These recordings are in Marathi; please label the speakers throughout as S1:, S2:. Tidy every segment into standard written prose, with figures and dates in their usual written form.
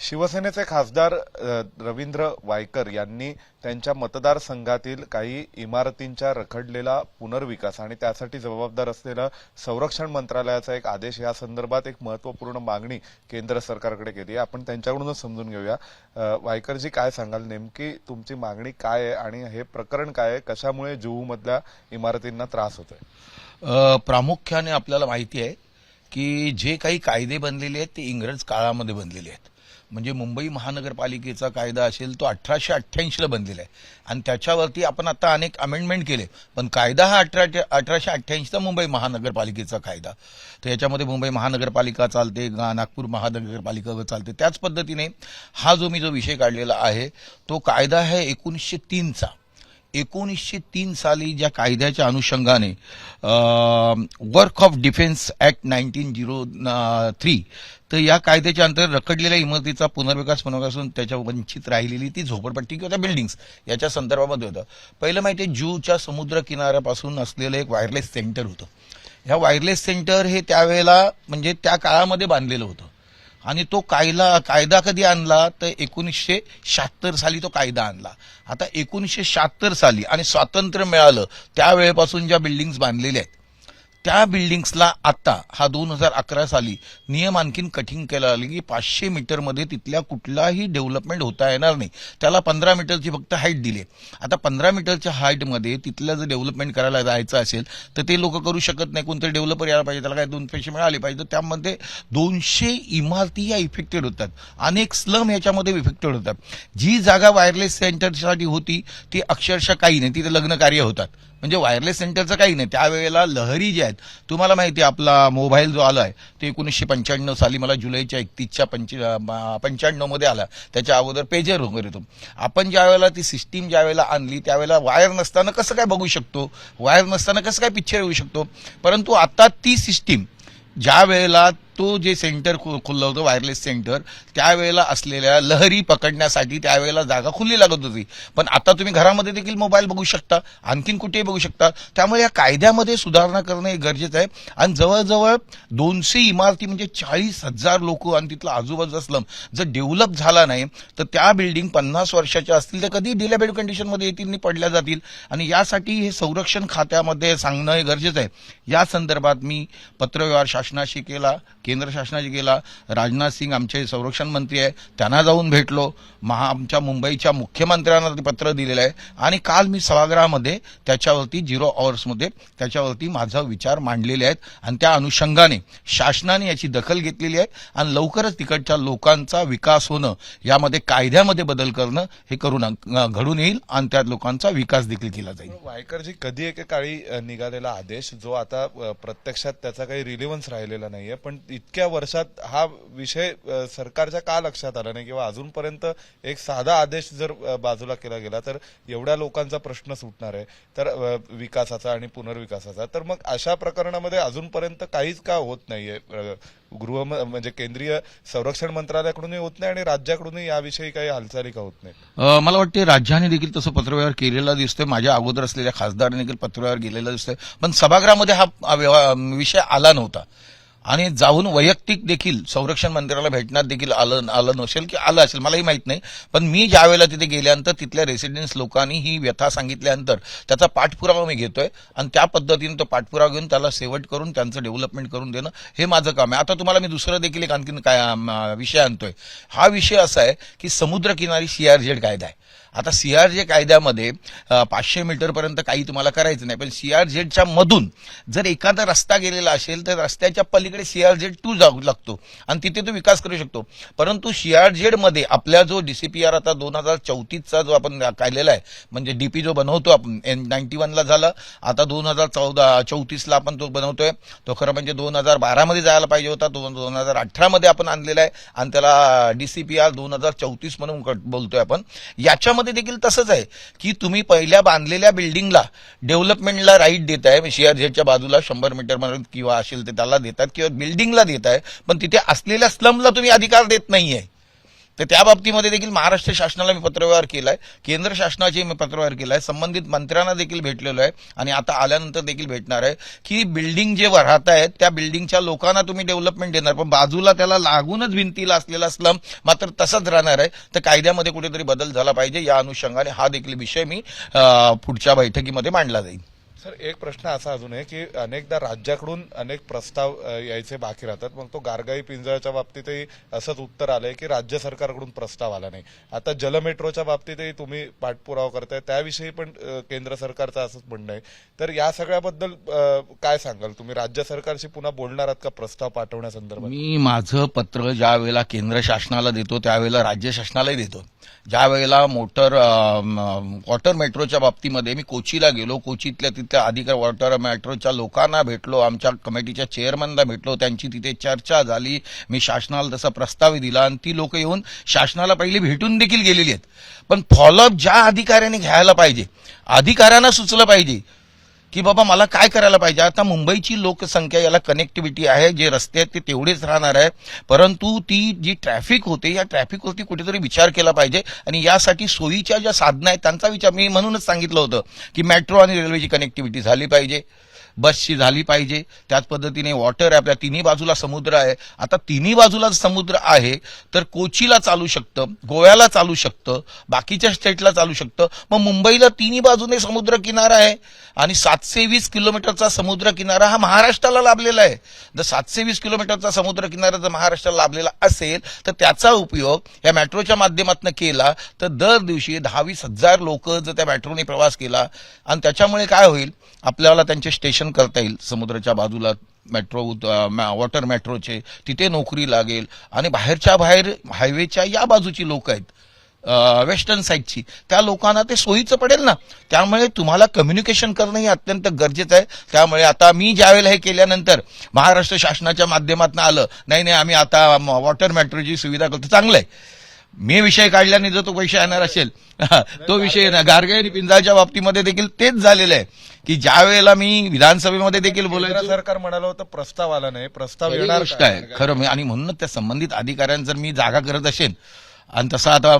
S1: शिवसेनेचे खासदार रवींद्र वायकर यांनी त्यांच्या मतदारसंघातील काही इमारतींच्या रखडलेला पुनर्विकास आणि त्यासाठी जबाबदार असलेला संरक्षण मंत्रालयाचा एक आदेश या संदर्भात एक महत्त्वपूर्ण मागणी केंद्र सरकारकडे केली आहे। आपण त्यांच्याकडूनच समजून घेऊया। वायकरजी, काय सांगाल, नेमकी तुमची मागणी काय आहे आणि हे प्रकरण काय आहे? कशामुळे जुहूमधल्या इमारतींना त्रास होतोय?
S2: प्रामुख्याने आपल्याला माहिती आहे की जे काही कायदे बनलेले आहेत ते इंग्रज काळामध्ये बनलेले आहेत। म्हणजे मुंबई महानगरपालिकेचा कायदा असेल तो 1888ला बनलेला आहे आणि त्याच्यावरती आपण आता अनेक अमेंडमेंट केले, पण कायदा हा 1888चा मुंबई महानगरपालिकेचा कायदा। तर याच्यामध्ये मुंबई महानगरपालिका चालते, नागपूर महानगरपालिका चालते। त्याच पद्धतीने हा जो विषय काढलेला आहे तो कायदा आहे 1903चा। 1903 साली ज्या कायद्याच्या अनुषंगाने वर्क ऑफ डिफेन्स ऍक्ट 1903, तर या कायद्याच्या अंतर्गत रखडलेल्या इमारतीचा पुनर्विकास त्याच्या वंचित राहिलेली ती झोपडपट्टी किंवा त्या बिल्डिंग्स याच्या संदर्भामध्ये होतं। पहिलं माहिती आहे, जुहूच्या समुद्र किनाऱ्यापासून असलेलं एक वायरलेस सेंटर होतं। ह्या वायरलेस सेंटर हे त्यावेळेला म्हणजे त्या काळामध्ये बांधलेलं होतं आणि तो कायदा कधी आणला तर 1976 साली तो कायदा आणला। आता 1976 साली आणि स्वातंत्र्य मिळालं त्यावेळेपासून ज्या बिल्डिंग्स बांधलेल्या आहेत त्या बिल्डिंग्सला आता हा 2011 साली नियम आणखीन कठीण केला आले की 500 मीटरमध्ये तिथल्या कुठलाही डेव्हलपमेंट होता येणार नाही। त्याला 15 मीटरची फक्त हाईट दिली। आता 15 मीटरच्या हाईटमध्ये तिथलं जर डेव्हलपमेंट करायला जायचं असेल तर ते लोक करू शकत नाही। कोणतरी डेव्हलपर यायला पाहिजे, त्याला काय 2 पैसे मिळाले पाहिजे। त्यामध्ये 200 इमारती या इफेक्टेड होतात, अनेक स्लम याच्यामध्ये इफेक्टेड होतात। जी जागा वायरलेस सेंटरसाठी होती ती अक्षरशः काही नाही, तिथे लग्न कार्य होतात। म्हणजे वायरलेस सेंटरचं काही नाही। त्यावेळेला लहरी जे आहेत, तुम्हाला माहिती आहे आपला मोबाईल जो आलाय ते 1995 साली मला जुलैच्या 31च्या 95 मध्ये आला। त्याच्या अगोदर पेजर वगैरे तो आपण ज्या वेळेला ती सिस्टीम ज्या वेळेला आणली त्यावेळेला वायर नसताना कसं काय बघू शकतो, वायर नसताना कसं काय पिक्चर येऊ शकतो। परंतु आता ती सिस्टीम ज्या वेळेला तो जे सेंटर खुललं होतं वायरलेस सेंटर, त्यावेळेला असलेल्या लहरी पकडण्यासाठी त्यावेळेला जागा खुली लागत होती, पण आता तुम्ही घरामध्ये देखील मोबाईल बघू शकता, आणखीन कुठेही बघू शकता। त्यामुळे या कायद्यामध्ये सुधारणा करणं गरजेचं आहे आणि जवळजवळ 200 इमारती म्हणजे 40,000 लोक आणि तिथला आजूबाजूचा स्लम जर डेव्हलप झाला नाही तर त्या बिल्डिंग 50 वर्षाच्या असतील तर कधी डिलेबेड कंडिशनमध्ये येतील आणि पडल्या जातील आणि यासाठी हे संरक्षण खात्यामध्ये सांगणं हे गरजेचं आहे। या संदर्भात मी पत्रव्यवहार शासनाशी केला, केंद्र शासनाशी केला, राजनाथ सिंग आमचे संरक्षण मंत्री आहे त्यांना जाऊन भेटलो, आमच्या मुंबईच्या मुख्यमंत्र्यांना ते पत्र दिलेलं आहे आणि काल मी सभागृहामध्ये त्याच्यावरती 0 आवर्समध्ये त्याच्यावरती माझा विचार मांडलेले आहेत आणि त्या अनुषंगाने शासनाने याची दखल घेतलेली आहे आणि लवकरच तिकडच्या लोकांचा विकास होणं, यामध्ये कायद्यामध्ये बदल करणं हे घडून येईल आणि त्या लोकांचा विकास देखील केला जाईल।
S1: वायकरजी, कधी एकेकाळी निघालेला आदेश जो आता प्रत्यक्षात त्याचा काही रिलेव्हन्स राहिलेला नाहीये, पण इतक्या वर्षात हा विषय सरकारच्या का लक्षात आला नाही किंवा अजूनपर्यंत एक साधा आदेश जर बाजूला केला गेला तर एवढ्या लोकांचा प्रश्न सुटणार आहे तर विकासाचा आणि पुनर्विकासाचा, तर मग अशा प्रकरणामध्ये अजूनपर्यंत काहीच का होत नाहीये? म्हणजे केंद्रीय संरक्षण मंत्रालयाकडूनही होत नाही आणि राज्याकडूनही याविषयी काही हालचाली का होत नाही?
S2: मला वाटते राज्याने देखील तसं पत्रव्यवहार केलेला दिसतोय, माझ्या अगोदर असलेल्या खासदारांनी देखील पत्रव्यवहार केलेला दिसतोय, पण सभागृहामध्ये हा विषय आला नव्हता आणि जाऊन वैयक्तिक देखील संरक्षण मंत्र्याला भेटण्यात देखील आलं नसेल की आलं असेल मलाही माहित नाही। पण मी ज्या वेळेला तिथे गेल्यानंतर तिथल्या रेसिडेंट्स लोकांनी ही व्यथा सांगितल्यानंतर त्याचा पाठपुरावा मी घेतोय आणि त्या पद्धतीने तो पाठपुरावा घेऊन त्याला शेवट करून त्यांचं डेव्हलपमेंट करून देणं हे माझं काम आहे। आता तुम्हाला मी दुसरं देखील एक आणखीन काय विषय आणतोय। हा विषय असा आहे की समुद्रकिनारी CRZ कायदा आहे। आता CRZ कायद्यामध्ये 500 मीटरपर्यंत काही तुम्हाला करायचं नाही, पण CRZच्या मधून जर एखादा रस्ता गेलेला असेल तर रस्त्याच्या पलीकडे CRZ2 जाऊ लागतो आणि तिथे तो विकास करू शकतो। परंतु CRZ मध्ये आपल्या जो DCPR आता 2034चा जो आपण काढलेला आहे, म्हणजे DP जो बनवतो आपण 91ला झाला, आता 2034ला आपण तो बनवतोय, तो खरं म्हणजे 2012 मध्ये जायला पाहिजे होता, 2018 मध्ये आपण आणलेला आहे आणि त्याला DCPR 2034 म्हणून बोलतोय आपण। याच्यामध्ये देखील तसंच आहे की तुम्ही पहिल्या बांधलेल्या बिल्डिंगला डेव्हलपमेंटला राईट देताय, CRZच्या बाजूला 100 मीटर किंवा असेल ते त्याला देतात किंवा बिल्डिंगला देताय, पण तिथे असलेल्या स्लमला तुम्ही अधिकार देत नाहीये। तर त्या बाबतीमध्ये देखील महाराष्ट्र शासनाला मी पत्रव्यवहार केलाय, केंद्र शासनाचे मी पत्रव्यवहार केलाय, संबंधित मंत्र्यांना देखील भेटलेलो आहे आणि आता आल्यानंतर देखील भेटणार आहे की बिल्डिंग जे राहत आहेत त्या बिल्डिंगच्या लोकांना तुम्ही डेव्हलपमेंट देणार, पण बाजूला त्याला लागूनच भिंतीला असलेला स्लम मात्र तसंच राहणार आहे. तर कायद्यामध्ये कुठेतरी बदल झाला पाहिजे, या अनुषंगाने हा देखील विषय मी पुढच्या बैठकीमध्ये मांडला जाईल.
S1: सर, एक प्रश्न असा अजून आहे की अनेकदा राज्याकडून अनेक प्रस्ताव यायचे बाकी राहतात, मग तो गारगाई पिंजळच्या बाबतीतही असंच उत्तर आलंय की राज्य सरकारकडून प्रस्ताव आला नाही. आता जलमेट्रोच्या बाबतीतही तुम्ही पाठपुरावा करताय, त्याविषयी पण केंद्र सरकारचं असंच म्हणणं आहे. तर या सगळ्याबद्दल काय सांगाल तुम्ही? राज्य सरकारशी पुन्हा बोलणार आहात का प्रस्ताव पाठवण्यासंदर्भात?
S2: मी माझं पत्र ज्या वेळेला केंद्र शासनाला देतो त्यावेळेला राज्य शासनालाही देतो. ज्या वेळेला वॉटर मेट्रोच्या बाबतीमध्ये मी कोचीला गेलो, कोचीतल्या तिथल्या अधिकारी वॉटर मेट्रोच्या लोकांना भेटलो, आमच्या कमिटीच्या चेअरमनला भेटलो, त्यांची तिथे चर्चा झाली, मी शासनाला तसा प्रस्ताव दिला आणि ती लोक येऊन शासनाला पहिली भेटून देखील गेलेली आहेत. पण फॉलोअप ज्या अधिकाऱ्यांनी घ्यायला पाहिजे, अधिकाऱ्यांना सुचलं पाहिजे की बाबा मला काय करायला पाहिजे. आता मुंबईची लोकसंख्या, याला कनेक्टिव्हिटी आहे, जे रस्ते आहेत ते तेवढेच राहणार आहे, परंतु ती जी ट्रॅफिक होते या ट्रॅफिकवरती कुठेतरी विचार केला पाहिजे आणि यासाठी सोयीच्या ज्या साधनं आहेत त्यांचा विचार, मी म्हणूनच सांगितलं होतं की मेट्रो आणि रेल्वेची कनेक्टिव्हिटी झाली पाहिजे, बसची झाली पाहिजे. त्याच पद्धतीने वॉटर आहे, आपल्या तिन्ही बाजूला समुद्र आहे. आता तिन्ही बाजूला समुद्र आहे तर कोचीला चालू शकतं, गोव्याला चालू शकतं, बाकीच्या स्टेटला चालू शकतं. मग मुंबईला तिन्ही बाजूने समुद्र किनारा आहे आणि 720 किलोमीटरचा समुद्र किनारा हा महाराष्ट्राला लाभलेला आहे. जर 720 किलोमीटरचा समुद्र किनारा जर महाराष्ट्राला लाभलेला असेल तर त्याचा उपयोग या मेट्रोच्या माध्यमातून केला तर दर दिवशी 10-20 हजार लोक जर त्या मेट्रोने प्रवास केला आणि त्याच्यामुळे काय होईल, आपल्याला त्यांचे स्टेशन करता येईल समुद्राच्या बाजूला वॉटर मेट्रोचे, तिथे नोकरी लागेल आणि बाहेरच्या बाहेर हायवेच्या या बाजूची लोक आहेत वेस्टर्न साईडची, त्या लोकांना ते सोयीचं पडेल ना. त्यामुळे तुम्हाला कम्युनिकेशन करणं हे अत्यंत गरजेचं आहे. त्यामुळे आता मी ज्यावेळेला हे केल्यानंतर महाराष्ट्र शासनाच्या माध्यमातून आलं, नाही आम्ही आता वॉटर मेट्रोची सुविधा करतो, चांगलं आहे. मी विषय काढल्याने जर तो पैसे येणार असेल तो विषय ना. गारगाई आणि पिंजाळच्या बाबतीमध्ये देखील तेच झालेलं आहे की ज्या वेळेला मी विधानसभेमध्ये देखील बोलायचो,
S1: सरकार म्हणालं होतं प्रस्ताव आला नाही, प्रस्ताव
S2: खरी
S1: येणार
S2: गोष्ट आहे खरं. आणि म्हणूनच त्या संबंधित अधिकाऱ्यांना जर मी जागा करत असेल आणि तसा आता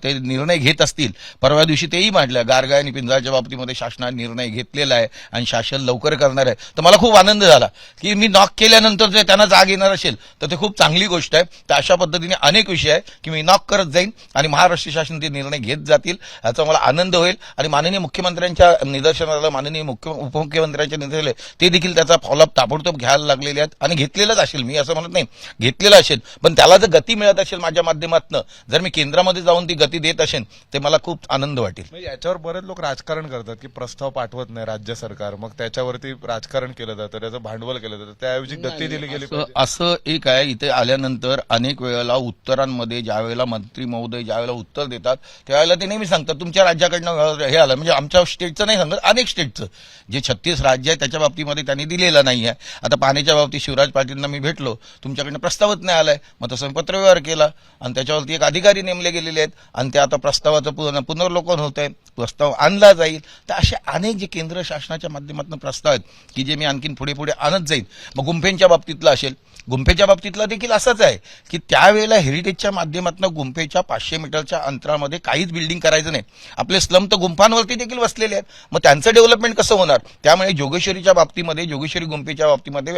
S2: ते निर्णय घेत असतील, परवा दिवशी तेही म्हटलं गारगाई आणि पिंजाळच्या बाबतीमध्ये शासनाने निर्णय घेतलेला आहे आणि शासन लवकर करणार आहे, तर मला खूप आनंद झाला की मी नॉक केल्यानंतर जर त्यांना जाग येणार असेल तर ते खूप चांगली गोष्ट आहे. तर अशा पद्धतीने अनेक विषय आहे की मी नॉक करत जाईन आणि महाराष्ट्र शासन ते निर्णय घेत जातील, याचा मला आनंद होईल. आणि माननीय मुख्यमंत्र्यांच्या निदर्शनाला, माननीय उपमुख्यमंत्र्यांच्या निदर्शनाला ते देखील त्याचा फॉलोअप ताबडतोब घ्यायला लागलेले आहेत आणि घेतलेलंच असेल, मी असं म्हणत नाही, घेतलेलं असेल, पण त्याला जर गती मिळत असेल माझ्या माध्यमातून, जर मी केंद्रामध्ये जाऊन ती गती देत असेल ते मला खूप आनंद वाटेल.
S1: याच्यावर बरेच लोक राजकारण करतात की प्रस्ताव पाठवत नाही राज्य सरकार, मग त्याच्यावरती राजकारण केलं जातं, त्याचं भांडवल केलं जातं, त्याऐवजी गती दिली गेली पाहिजे.
S2: असं एक आहे, इथे आल्यानंतर अनेक वेळेला उत्तरांमध्ये ज्या वेळेला मंत्री महोदय ज्या वेळेला उत्तर देतात त्यावेळेला ते नेहमी सांगतात तुमच्या राज्याकडनं हे आलं, म्हणजे आमच्या स्टेटचं नाही सांगत, अनेक स्टेटचं जे 36 राज्य आहे त्याच्या बाबतीमध्ये त्यांनी दिलेलं नाही आहे. आता पाण्याच्या बाबतीत शिवराज पाटीलना मी भेटलो, तुमच्याकडनं प्रस्तावच नाही आलाय, मग तसं पत्रव्यवहार केला आणि त्याच्यावरती एक अधिकारी नेमले गेलेले आहेत आणि ते आता प्रस्तावाचं पुनर्लोकन होत आहे, प्रस्ताव आणला जाईल. तर असे अनेक जे केंद्र शासनाच्या माध्यमातून प्रस्ताव आहेत की जे मी आणखीन पुढे पुढे आणत जाईल. मग गुंफेंच्या बाबतीतलं असेल, गुंफेच्या बाबतीतला देखील असंच आहे की त्यावेळेला हेरिटेजच्या माध्यमातून गुंफेच्या 500 मीटरच्या अंतरामध्ये काहीच बिल्डिंग करायचं नाही. आपले स्लम तर गुंफांवरती देखील वसलेले आहेत, मग त्यांचं डेव्हलपमेंट कसं होणार. त्यामुळे जोगेश्वरीच्या बाबतीमध्ये, जोगेश्वरी गुंफेच्या बाबतीमध्ये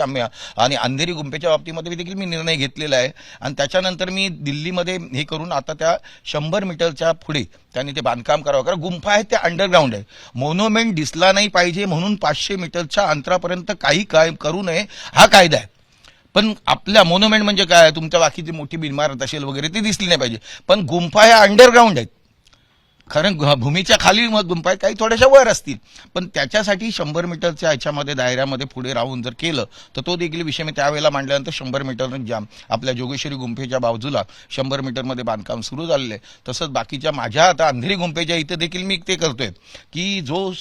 S2: आणि अंधेरी गुंफेच्या बाबतीमध्ये देखील मी निर्णय घेतलेला आहे. आणि त्याच्यानंतर मी दिल्लीमध्ये हे करून आता त्या 100 मीटरच्या पुढे त्यांनी ते बांधकाम करावं, कारण गुंफा आहे ते अंडरग्राऊंड आहे. मोन्युमेंट दिसला नाही पाहिजे म्हणून 500 मीटरच्या अंतरापर्यंत काही काय करू नये हा कायदा आहे. पण आपल्या मोन्युमेंट म्हणजे काय, तुमच्या बाकीची मोठी इमारत असेल वगैरे ती दिसली नाही पाहिजे, पण गुंफा ह्या अंडरग्राऊंड आहेत. कारण भूमीच्या खाली मग गुंफा काही थोड्याशा वर असतील, पण त्याच्यासाठी 100 मीटरच्या ह्याच्यामध्ये दायऱ्यामध्ये पुढे राहून जर केलं तर तो देखील विषय मी त्यावेळेला मांडल्यानंतर 100 मीटर जाम आपल्या जोगेश्वरी गुंफेच्या बाजूला 100 मीटरमध्ये बांधकाम सुरू झालेलं आहे. तसंच बाकीच्या माझ्या आता अंधेरी गुंफेच्या इथं देखील मी ते करतोय की जो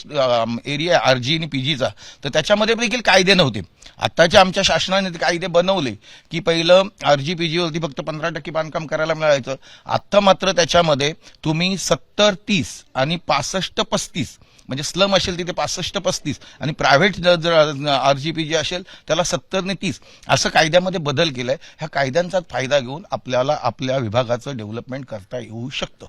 S2: एरिया आहे आरजी आणि पीजीचा, तर त्याच्यामध्ये देखील कायदे नव्हते. आत्ताच्या आमच्या शासनाने ते कायदे बनवले की पहिलं आरजी पीजीवरती फक्त 15% बांधकाम करायला मिळायचं. आत्ता मात्र त्याच्यामध्ये तुम्ही 70-30 आणि 65-35 म्हणजे स्लम असेल तिथे 65-35 आणि प्रायव्हेट जर आरजीपी जे असेल त्याला 70-30 असं कायद्यामध्ये बदल केलाय. ह्या कायद्यांचा फायदा घेऊन आपल्याला आपल्या विभागाचं डेव्हलपमेंट करता येऊ शकतं.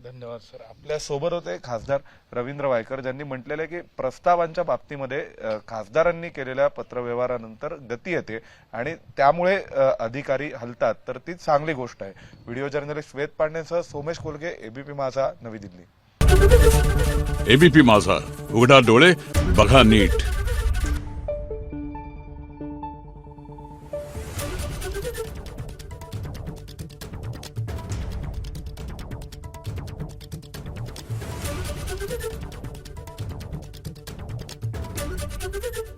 S1: धन्यवाद सर. आपल्या सोबत होते खासदार रवींद्र वायकर, ज्यांनी म्हटलेलं आहे की प्रस्तावांच्या बाबतीमध्ये खासदारांनी केलेल्या पत्रव्यवहारानंतर गती येते आणि त्यामुळे अधिकारी हलतात, तर ती चांगली गोष्ट आहे. व्हिडिओ जर्नलिस्ट श्वेत पांडेसह सोमेश कोलगे, एबीपी माझा, नवी दिल्ली.
S3: एबीपी माझा, उघडा डोळे बघा नीट.
S4: Thank you.